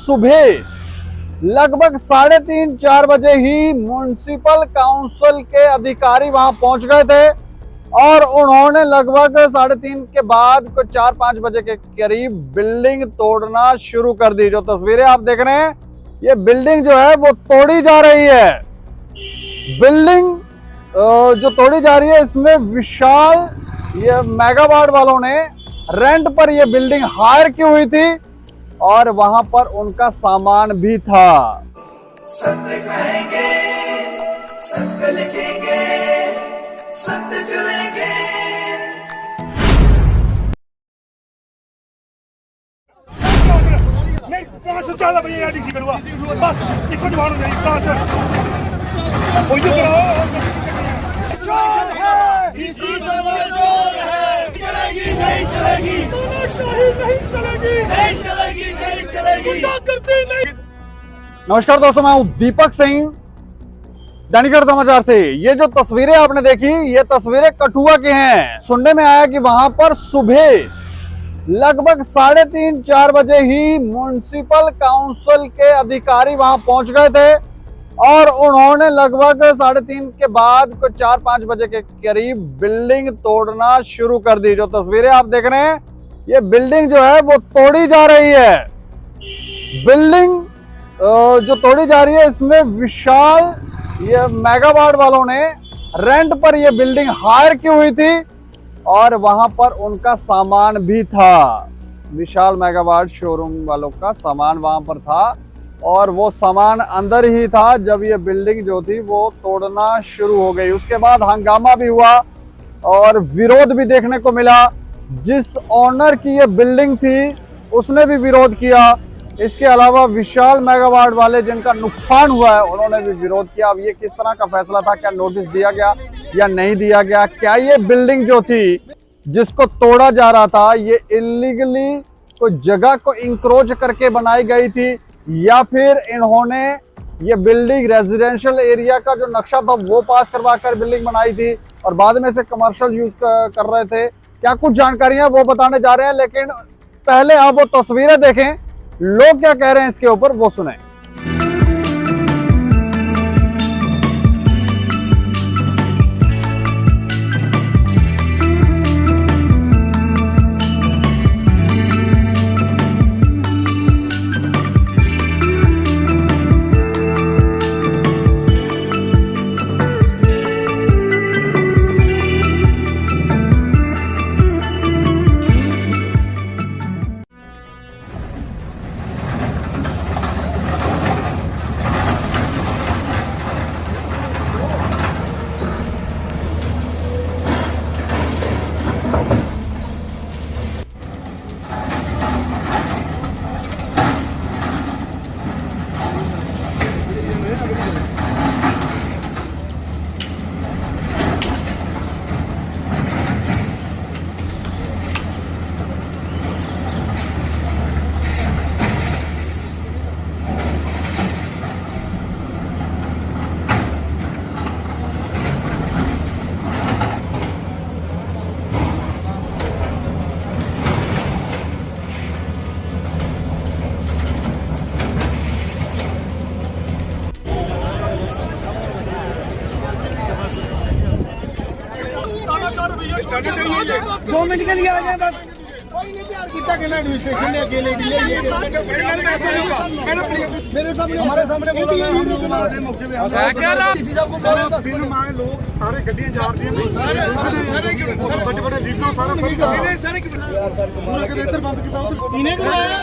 सुबह लगभग 3:30-4 बजे ही म्युनिसिपल काउंसिल के अधिकारी वहां पहुंच गए थे और उन्होंने लगभग 3:30 के बाद कुछ 4-5 बजे के करीब बिल्डिंग तोड़ना शुरू कर दी। जो तस्वीरें आप देख रहे हैं, ये बिल्डिंग जो है वो तोड़ी जा रही है। बिल्डिंग जो तोड़ी जा रही है, इसमें विशाल ये मेगावाट वालों ने रेंट पर ये बिल्डिंग हायर की हुई थी और वहां पर उनका सामान भी था। सत्य कहेंगे, सत्य लिखेंगे, सत्य चलेंगे। नहीं 500 ज्यादा भैया डीसी करूंगा बस इको जवान हो जाएगी 500 वो जो कराओ चोर है डीसी चोर है चलेगी नहीं चलेगी तानाशाही नहीं चलेगी नहीं चलेगी नहीं चलेगी गुंडागर्दी नहीं। नमस्कार दोस्तों, मैं हूं दीपक सिंह, दैनिक समाचार से। ये जो तस्वीरें आपने देखी, ये तस्वीरें कठुआ की हैं। सुनने में आया कि वहां पर सुबह लगभग 3:30-4 बजे ही म्युनिसिपल काउंसिल के अधिकारी वहां पहुंच गए थे और उन्होंने लगभग 3:30 के बाद कुछ 4-5 बजे के करीब बिल्डिंग तोड़ना शुरू कर दी। जो तस्वीरें आप देख रहे हैं, ये बिल्डिंग जो है वो तोड़ी जा रही है। बिल्डिंग जो तोड़ी जा रही है, इसमें विशाल ये मेगावाट वालों ने रेंट पर ये बिल्डिंग हायर की हुई थी और वहां पर उनका सामान भी था। विशाल मेगावाट शोरूम वालों का सामान वहां पर था और वो सामान अंदर ही था जब ये बिल्डिंग जो थी वो तोड़ना शुरू हो गई। उसके बाद हंगामा भी हुआ और विरोध भी देखने को मिला। जिस ऑनर की ये बिल्डिंग थी उसने भी विरोध किया। इसके अलावा विशाल मेगावाट वाले जिनका नुकसान हुआ है, उन्होंने भी विरोध किया। अब ये किस तरह का फैसला था, क्या नोटिस दिया गया या नहीं दिया गया, क्या ये बिल्डिंग जो थी जिसको तोड़ा जा रहा था, ये इलीगली कोई जगह को इंक्रोच करके बनाई गई थी या फिर इन्होंने ये बिल्डिंग रेजिडेंशियल एरिया का जो नक्शा था वो पास करवा कर बिल्डिंग बनाई थी और बाद में से कमर्शियल यूज कर रहे थे। क्या कुछ जानकारियां वो बताने जा रहे हैं, लेकिन पहले आप वो तस्वीरें देखें, लोग क्या कह रहे हैं इसके ऊपर वो सुने। दो मिनट के लिए आ जाए बस। एडमिनिस्ट्रेशन ने अकेले मेरे सामने हमारे सामने फिल्म आए लोग सारे गड्डियां जा रही हैं बड़े बड़े लीडर सारे इधर बंद किया इन्हें बुलाया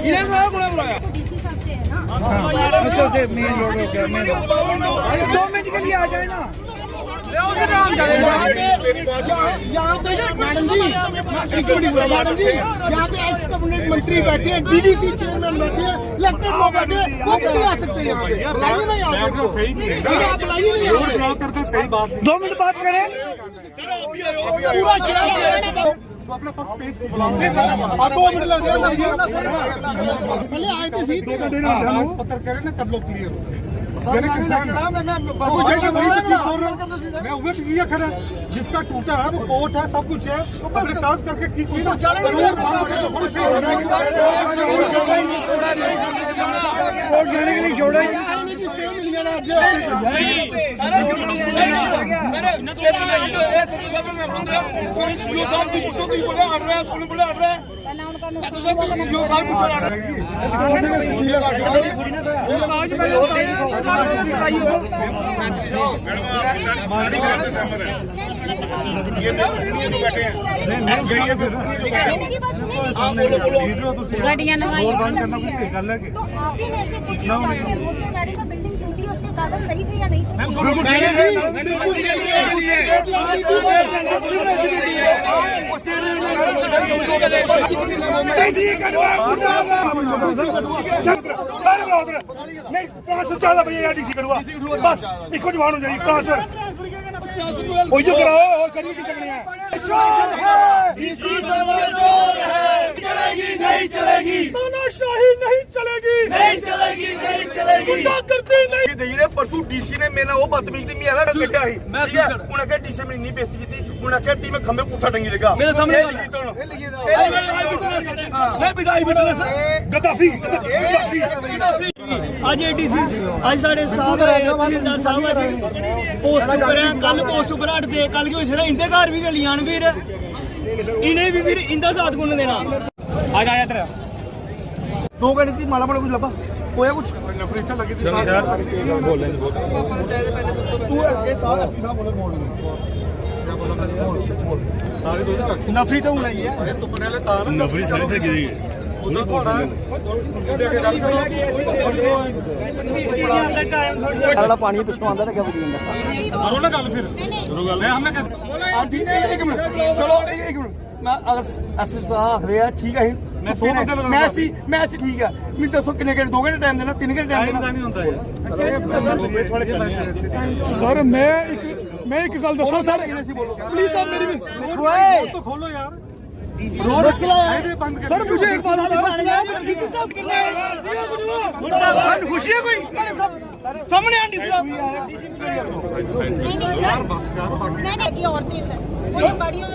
मेन रोड हो गया। 2 मिनट के लिए आ जाए ना। यहाँ पे मैडम जी, यहाँ पे एक्स कैबिनेट मंत्री बैठे हैं, डीडीसी चेयरमैन बैठे हैं, इलेक्टेड लोग बैठे हैं, वो भी आ सकते हैं यहाँ पे। बुलाइए ना, यहाँ पे आप बुलाइए नहीं यहाँ पे। सही बात 2 मिनट बात करें। पूरा अपना पक्ष पेश को बुलाओ। 2 मिनट लग जाए पहले आए थे सीट पत्र करें ना, तब लोग क्लियर हो गए। जिसका टूटा है वो कोर्ट है, सब कुछ है, करके कोर्ट जाने के लिए छोड़ो गाड़ियां लगाई तो आप ही में से कुछ लोग आते हैं बोलते हैं मैडम का बिल्डिंग टूटी है उसके कागज सही थे या नहीं थे सारे नहीं ट्रांसफर ज्यादा भैया डीसी करवा बस इको जवान हो जाएगी ट्रांसफर वो जो कराओ और करिए किसी ने चलेगी नहीं चलेगी तानाशाही नहीं चलेगी नहीं चलेगी नहीं चलेगी गुंडागर्दी नहीं धीरे परसों डीसी ने मेरा वो बदतमीजी में आला कटिया ही उन्हें कहा डीसी में नहीं बेइज्जती की थी उन्हें कहा ती में खंबे पुट्ठा टंगी रहेगा मेरे सामने मैं बिठाई गद्दाफी आज एडीसी आज साढ़े साहब तहसीलदार साहब आज पोस्ट ऊपर है कल पोस्ट ऊपर हट दे कल की होई से इंदे घर भी गली आन वीर इन्हें भी वीर इंदा साथ कौन देना आज आया तेरा 2 घंटे थी माड़ा माड़ा कुछ लपा होया कुछ नफरीचा लगी थी बोल ले तू ये साहब बोले बोल नफरी तो नहीं है तो पहले तार नफरी सारी थे गिरी सारा पानी पिछों आंदा रखा बजी जांदा करो ना गल फिर करो गल हमने कैसे एक मिनट चलो एक मिनट मैं अगर ऐसे आख रहे हैं ठीक है मैं ठीक है मैं दसो कितने घंटे 2 घंटे टाइम देना 3 घंटे टाइम देना नहीं होता है सर मैं एक गल दसा सर प्लीज आप मेरी तो खोलो यार सर मुझे एक बात खुशी है कोई सामने आंटी साहब नहीं औरतें सर वो बड़ियों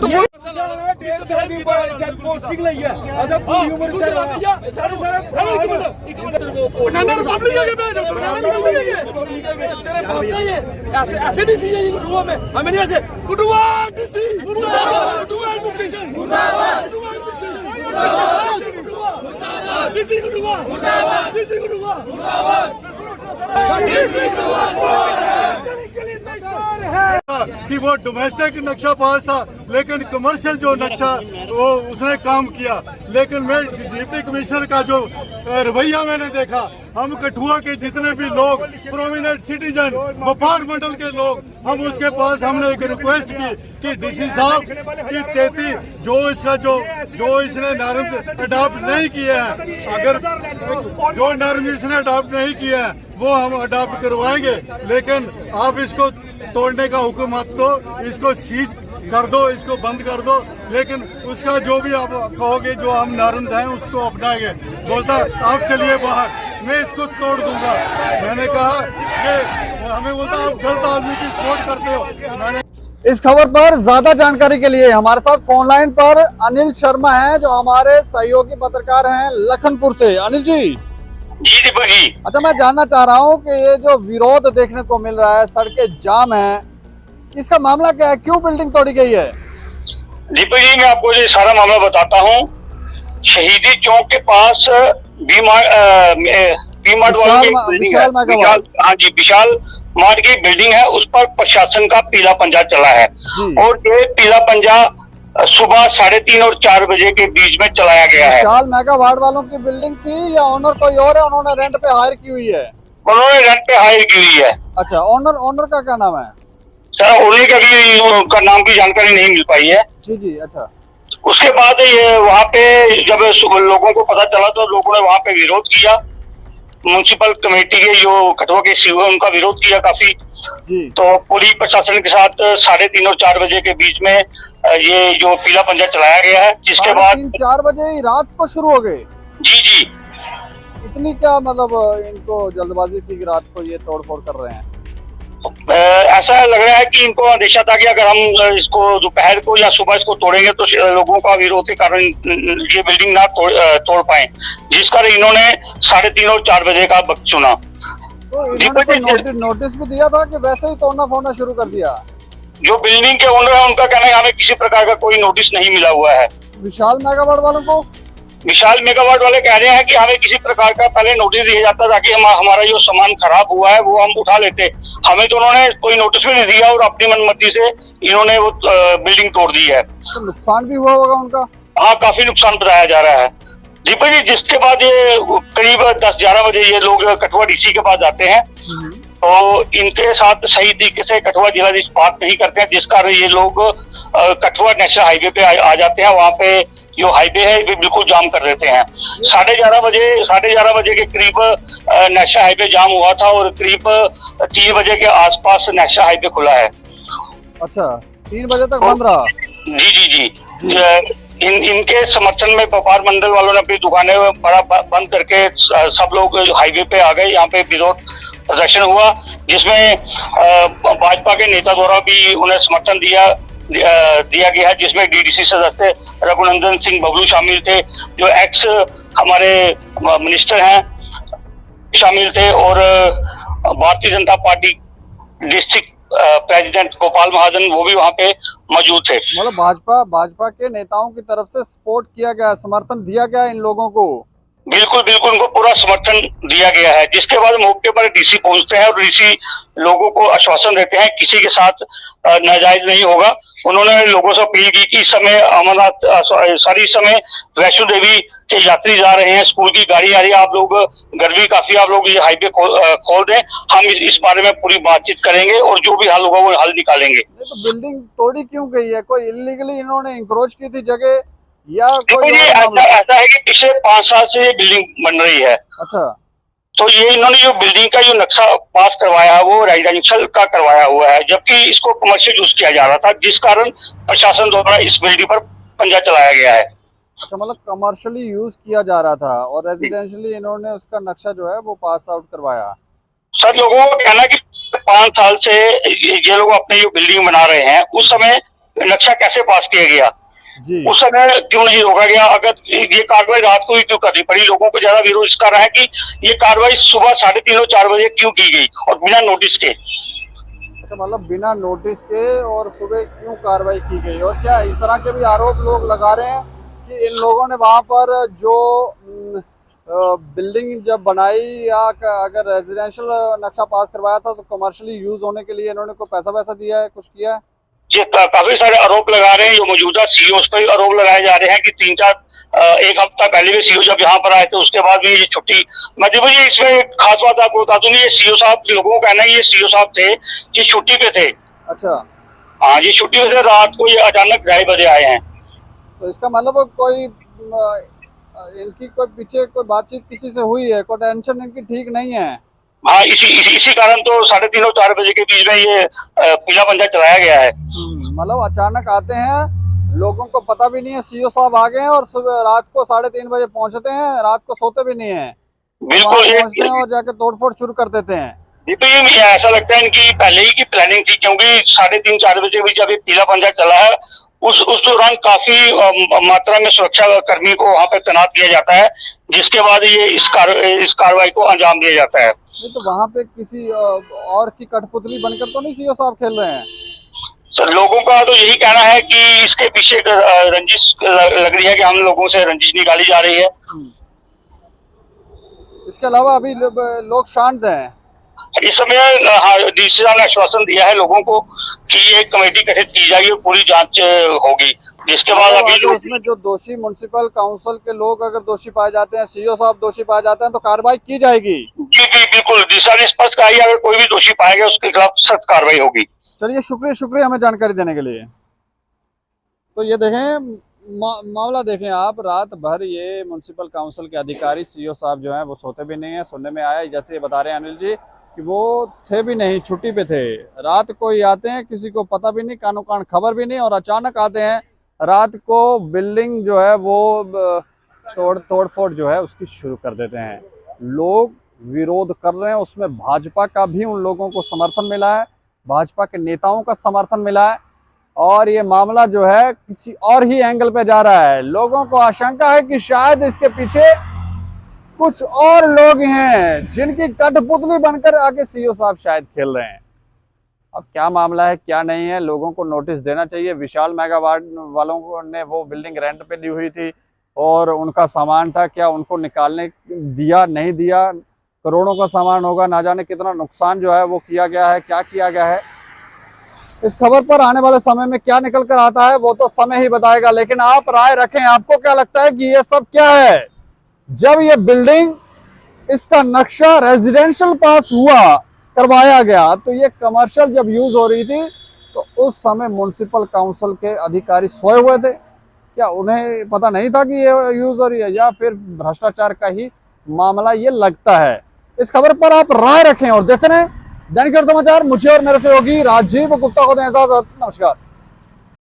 पोस्टिंग ली है अच्छा पूरी उम्र सारे तेरे बाप का ये ऐसे डीसी है ये कुटुआ में हमें नहीं ऐसे कुटुआ डीसी कुटुआ एडमिनिस्ट्रेशन डीसी कुटुआ कि वो डोमेस्टिक नक्शा पास था लेकिन कमर्शियल जो नक्शा वो उसने काम किया लेकिन मैं डिप्टी कमिश्नर का जो रवैया मैंने देखा हम कठुआ के जितने भी लोग प्रोमिनेंट सिटीजन व्यापार मंडल के लोग हम उसके पास हमने एक रिक्वेस्ट की कि डीसी साहब की 33 जो इसका जो इसने नॉर्म अडॉप्ट नहीं किया है अगर जो नॉर्म इसने अडॉप्ट नहीं किया है वो हम अडॉप्ट करवाएंगे लेकिन आप इसको तोड़ने का हुक्म मत दो इसको सीज कर दो इसको बंद कर दो लेकिन उसका जो भी आप कहोगे जो हम नॉर्म्स हैं उसको अपनाएंगे बोलता आप चलिए बाहर मैं इसको तोड़ दूंगा मैंने कहा कि हमें बोलता आप गलत आदमी की सपोर्ट करते हो मैंने इस खबर पर ज्यादा जानकारी के लिए हमारे साथ फोन लाइन पर अनिल शर्मा हैं जो हमारे सहयोगी पत्रकार हैं लखनपुर से। अनिल जी दीपक जी अच्छा मैं जानना चाह रहा हूं कि ये जो विरोध देखने को मिल रहा है सड़कें जाम है इसका मामला क्या है क्यों बिल्डिंग तोड़ी गई है? दीपक जी मैं आपको ये सारा मामला बताता हूँ शहीदी चौक के पास विशाल मार्ट की बिल्डिंग है उस पर प्रशासन का पीला पंजा चला है और ये पीला पंजा सुबह 3:30 और 4 बजे के बीच में चलाया गया है। विशाल मेगा वार्ड वालों की बिल्डिंग थी या ओनर कोई और है उन्होंने रेंट पे हायर की हुई है? उन्होंने रेंट पे हायर की हुई है। अच्छा ओनर का क्या नाम है? सर उन्हीं का भी उनका नाम की जानकारी नहीं मिल पाई है। जी अच्छा उसके बाद ये वहाँ पे जब लोगों को पता चला तो लोगों ने वहाँ पे विरोध किया म्युनिसिपल कमेटी के जो कठुआ के सीईओ उनका विरोध किया काफी जी। तो पुलिस प्रशासन के साथ 3:30 और 4 बजे के बीच में ये जो पीला पंजा चलाया गया है जिसके बाद 4 बजे ही रात को शुरू हो गए। जी इतनी क्या मतलब इनको जल्दबाजी थी कि रात को ये तोड़फोड़ कर रहे हैं? ऐसा लग रहा है कि इनको अंदेशा था कि अगर हम इसको दोपहर को या सुबह इसको तोड़ेंगे तो लोगों का विरोध के कारण ये बिल्डिंग ना तोड़ पाए, जिस कारण इन्होंने 3:30 और 4 बजे का वक्त चुना। तो इन्होंने कोई नोटिस भी दिया था कि वैसे ही तोड़ना फोड़ना शुरू कर दिया? जो बिल्डिंग के ओनर है उनका कहना है हमें किसी प्रकार का कोई नोटिस नहीं मिला हुआ है। विशाल मेगावाट वालों को? विशाल मेगावाट वाले कह रहे हैं कि हमें किसी प्रकार का पहले नोटिस दिया जाता ताकि हमारा जो सामान खराब हुआ है वो हम उठा लेते, हमें तो उन्होंने कोई नोटिस भी नहीं दिया और अपनी मनमर्जी से इन्होंने वो बिल्डिंग तोड़ दी है। तो नुकसान भी हुआ होगा उनका? हाँ, काफी नुकसान बताया जा रहा है दीपक जी। जिसके बाद ये करीब 10-11 बजे ये लोग कठुआ डीसी के पास जाते हैं, तो इनके साथ सही तरीके से कठुआ जिलाधीश बात नहीं करते हैं, जिस कारण ये लोग कठुआ नेशनल हाईवे पे आ जाते हैं। वहाँ पे जो हाईवे है ये बिल्कुल जाम कर देते हैं। 11:30 बजे के करीब नेशनल हाईवे जाम हुआ था और करीब 3 बजे के आसपास नेशनल हाईवे खुला है। अच्छा, 3 बजे तक बंद रहा? जी। इनके समर्थन में व्यापार मंडल वालों ने अपनी दुकानें बड़ा बंद करके सब लोग हाईवे पे आ गए। यहाँ पे विरोध प्रदर्शन हुआ, जिसमें भाजपा के नेता द्वारा भी उन्हें समर्थन दिया गया है, जिसमें डीडीसी सदस्य रघुनंदन सिंह बबलू शामिल थे, जो एक्स हमारे मिनिस्टर हैं शामिल थे, और Bharatiya Janata party district president Gopal महाजन वो भी वहाँ पे मौजूद थे। मतलब भाजपा के नेताओं की तरफ से सपोर्ट किया गया, समर्थन दिया गया इन लोगों को? बिल्कुल उनको पूरा समर्थन दिया गया है, जिसके बाद मौके पर डीसी पहुंचते हैं और डीसी लोगों को आश्वासन देते हैं किसी के साथ नाजायज नहीं होगा। उन्होंने लोगों से अपील की कि इस समय अमरनाथ इस समय वैष्णो देवी के यात्री जा रहे हैं, स्कूल की गाड़ी आ रही है, आप लोग गर्मी काफी, आप लोग ये हाईवे खोल दें, हम इस बारे में पूरी बातचीत करेंगे और जो भी हल होगा वो हल निकालेंगे। तो बिल्डिंग तोड़ी क्यों गई है? कोई इलीगली इन्होंने इंक्रोच की थी जगह या कोई? ऐसा है कि पिछले 5 साल से ये बिल्डिंग बन रही है। अच्छा। तो ये इन्होंने जो बिल्डिंग का जो नक्शा पास करवाया है वो रेजिडेंशियल का करवाया हुआ है, जबकि इसको कमर्शियल यूज किया जा रहा था, जिस कारण प्रशासन द्वारा इस बिल्डिंग पर पंजा चलाया गया है। अच्छा, मतलब कमर्शियली यूज किया जा रहा था और रेजिडेंशियली इन्होंने उसका नक्शा जो है वो पास आउट करवाया। सर, लोगों को कहना है कि 5 साल से ये लोग अपने जो बिल्डिंग बना रहे हैं, उस समय नक्शा कैसे पास किया गया जी, उस समय क्यों नहीं रोका गया? अगर ये कार्रवाई रात को ही क्यों करनी पड़ी? लोगों को ज्यादा विरोध इसका रहा है कि ये कार्रवाई सुबह 3:30 और 4 बजे क्यों की गई और बिना नोटिस के। अच्छा, मतलब बिना नोटिस के और सुबह क्यों कार्रवाई की गई? और क्या इस तरह के भी आरोप लोग लगा रहे हैं कि इन लोगों ने वहां पर जो बिल्डिंग जब बनाई या अगर रेजिडेंशियल नक्शा पास करवाया था तो कमर्शियली यूज होने के लिए इन्होंने कोई पैसा दिया है, कुछ किया है? ये काफी सारे आरोप लगा रहे हैं। जो मौजूदा सीईओ पर आरोप लगाए जा रहे हैं कि 1 हफ्ता पहले भी सीईओ जब यहाँ पर आए थे उसके बाद भी ये छुट्टी। मतलब जी इसमें खास बात आपको बता दूं, ये सीईओ साहब, लोगों को कहना है ये सीईओ साहब थे ये छुट्टी पे थे। अच्छा। हाँ, ये छुट्टी पे थे, रात को ये अचानक 2:30 बजे आए हैं। तो इसका मतलब कोई इनकी कोई पीछे कोई बातचीत किसी से हुई है? कोई टेंशन इनकी ठीक नहीं है? हाँ, इसी कारण तो 3:30 और 4 बजे के बीच में ये पीला पंजा चलाया गया है। मतलब अचानक आते हैं, लोगों को पता भी नहीं है, सीईओ साहब आ गए हैं और सुबह रात को 3:30 बजे पहुंचते हैं, रात को सोते भी नहीं है, बिल्कुल पहुंचते हैं और जाके तोड़फोड़ शुरू कर देते हैं। तो ये ऐसा लगता है इनकी पहले ही की प्लानिंग थी, क्योंकि 3:30-4 बजे भी जब ये पीला पंजा चला है उस दौरान काफी मात्रा में सुरक्षा कर्मी को वहाँ पे तैनात किया जाता है, जिसके बाद ये इस कार्रवाई को अंजाम दिया जाता है। नहीं तो वहाँ पे किसी और की कठपुतली बनकर तो नहीं सीईओ साहब खेल रहे हैं? सर, लोगों का तो यही कहना है कि इसके पीछे रंजिश लग रही है, कि हम लोगों से रंजिश निकाली जा रही है। इसके अलावा अभी लोग शांत हैं इस समय। हाँ, डीसी साहब ने आश्वासन दिया है लोगों को कि एक कमेटी गठित की जाएगी और पूरी जांच होगी, जिसके बाद अभी इसमें जो दोषी म्युनिसिपल काउंसिल के लोग अगर दोषी पाए जाते हैं, सीईओ साहब दोषी पाए जाते हैं तो कार्रवाई की जाएगी। जी बिल्कुल, डीसी ने स्पष्ट कहा है अगर कोई भी दोषी पाएगा उसके खिलाफ सख्त कार्रवाई होगी। चलिए, शुक्रिया हमें जानकारी देने के लिए। तो ये देखें मामला देखें आप, रात भर ये म्युनिसिपल काउंसिल के अधिकारी सीईओ साहब जो हैं वो सोते भी नहीं है। सुनने में आया, जैसे ये बता रहे हैं अनिल जी, कि वो थे भी नहीं, छुट्टी पे थे। रात को ही आते हैं, किसी को पता भी नहीं, कानो कान खबर भी नहीं, और अचानक आते हैं रात को, बिल्डिंग जो है वो तोड़ फोड़ जो है उसकी शुरू कर देते हैं। लोग विरोध कर रहे हैं उसमें भाजपा का भी उन लोगों को समर्थन मिला है, भाजपा के नेताओं का समर्थन मिला है और ये मामला जो है किसी और ही एंगल पे जा रहा है। लोगों को आशंका है कि शायद इसके पीछे कुछ और लोग हैं जिनकी कठपुतली बनकर आके सीईओ साहब शायद खेल रहे हैं। अब क्या मामला है क्या नहीं है, लोगों को नोटिस देना चाहिए। विशाल मेगा वार्ड वालों ने वो बिल्डिंग रेंट पे ली हुई थी और उनका सामान था, क्या उनको निकालने दिया नहीं दिया? करोड़ों का सामान होगा, ना जाने कितना नुकसान जो है वो किया गया है, क्या किया गया है। इस खबर पर आने वाले समय में क्या निकल कर आता है वो तो समय ही बताएगा, लेकिन आप राय रखें, आपको क्या लगता है कि ये सब क्या है? जब ये बिल्डिंग, इसका नक्शा रेजिडेंशियल पास हुआ, करवाया गया, तो ये कमर्शियल जब यूज हो रही थी तो उस समय म्युनिसिपल काउंसिल के अधिकारी सोए हुए थे? क्या उन्हें पता नहीं था कि ये यूज हो रही है, या फिर भ्रष्टाचार का ही मामला ये लगता है? इस खबर पर आप राय रखें और देखते रहें दैनिक समाचार। मुझे और मेरे सहयोगी राजीव गुप्ता को दें इजाजत। नमस्कार।